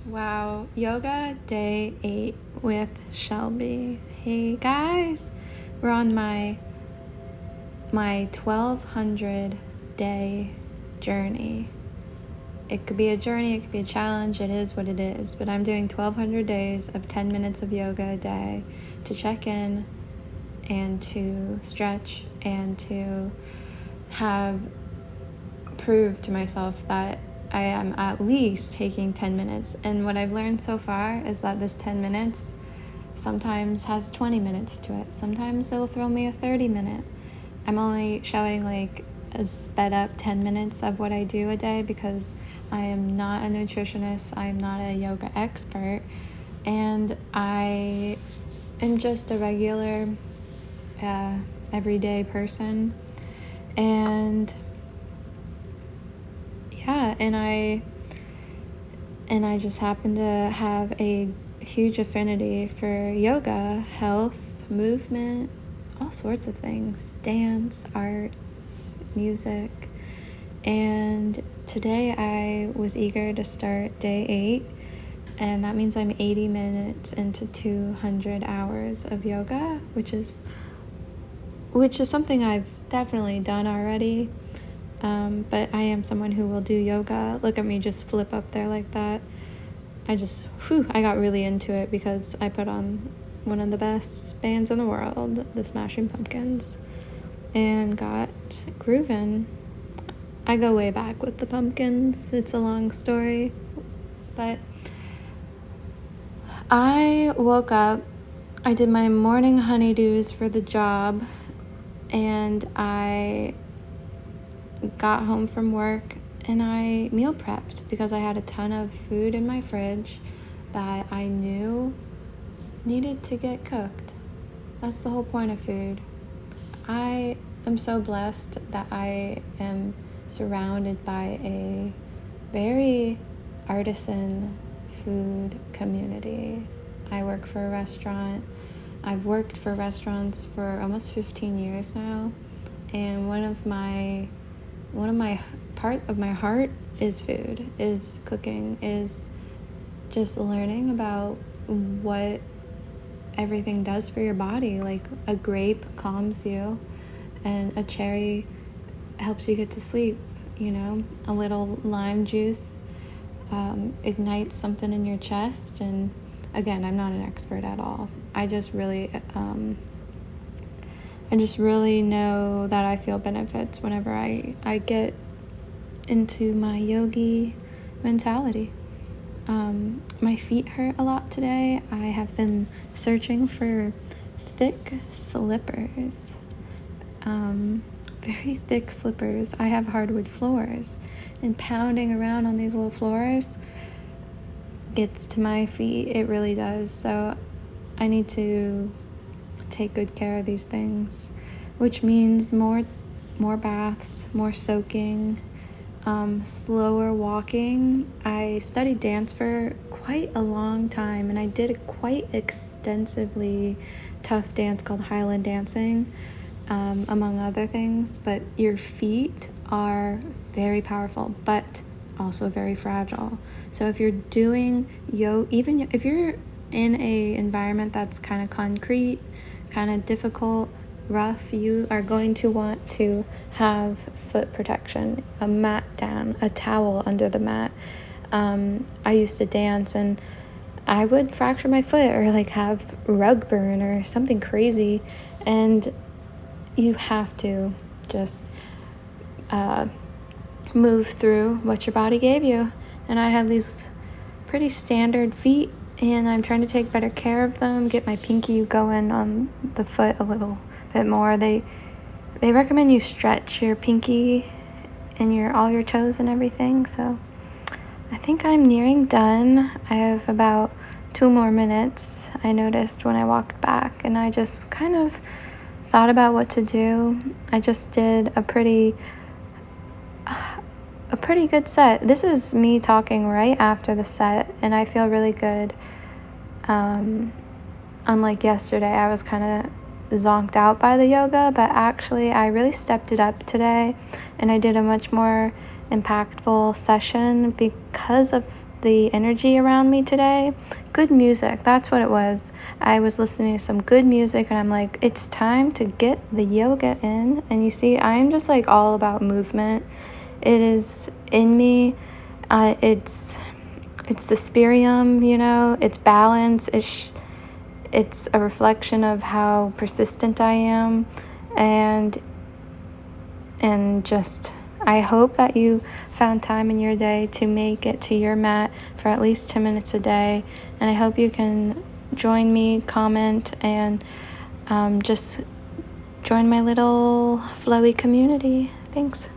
Wow, yoga day 8 with Shelby. Hey guys, we're on my 1200 day journey. It could be a journey, it could be a challenge, it is what it is, but I'm doing 1200 days of 10 minutes of yoga a day to check in and to stretch and to have proved to myself that I am at least taking 10 minutes. And what I've learned so far is that this 10 minutes sometimes has 20 minutes to it. Sometimes it'll throw me a 30-minute. I'm only showing like a sped up 10 minutes of what I do a day because I am not a nutritionist. I'm not a yoga expert. And I am just a regular, everyday person. And yeah, and I just happen to have a huge affinity for yoga, health, movement, all sorts of things, dance, art, music. And today I was eager to start day 8, and that means I'm 80 minutes into 200 hours of yoga, which is something I've definitely done already. But I am someone who will do yoga. Look at me just flip up there like that. I got really into it because I put on one of the best bands in the world, the Smashing Pumpkins, and got grooving. I go way back with the Pumpkins. It's a long story, but I woke up, I did my morning honeydews for the job, and I got home from work and I meal prepped because I had a ton of food in my fridge that I knew needed to get cooked. That's the whole point of food. I am so blessed that I am surrounded by a very artisan food community. I work for a restaurant. I've worked for restaurants for almost 15 years now, and one of my part of my heart is food, is cooking, is just learning about what everything does for your body. Like a grape calms you and a cherry helps you get to sleep, a little lime juice ignites something in your chest. And again, I'm not an expert at all. I just really know that I feel benefits whenever I get into my yogi mentality. My feet hurt a lot today. I have been searching for thick slippers, very thick slippers. I have hardwood floors, and pounding around on these little floors gets to my feet. It really does. So I need to take good care of these things, which means more baths, more soaking, slower walking. I studied dance for quite a long time, and I did a quite extensively tough dance called Highland dancing, among other things. But your feet are very powerful, but also very fragile. So if you're doing yoga, even if you're in a environment that's kind of concrete, kind of difficult, rough, you are going to want to have foot protection, a mat down, a towel under the mat. I used to dance and I would fracture my foot or like have rug burn or something crazy, and you have to just move through what your body gave you. And I have these pretty standard feet, and I'm trying to take better care of them, get my pinky going on the foot a little bit more. They recommend you stretch your pinky and all your toes and everything. So I think I'm nearing done. I have about 2 more minutes, I noticed when I walked back, and I just kind of thought about what to do. I just did a pretty good set. This is me talking right after the set, and I feel really good. Unlike yesterday, I was kind of zonked out by the yoga, but actually I really stepped it up today, and I did a much more impactful session because of the energy around me today. Good music, that's what it was. I was listening to some good music and I'm like, it's time to get the yoga in. And you see, I'm just like all about movement. It is in me. It's the spirium, you know, it's balance. It's a reflection of how persistent I am, and just I hope that you found time in your day to make it to your mat for at least 10 minutes a day. And I hope you can join me, comment, and just join my little flowy community. Thanks.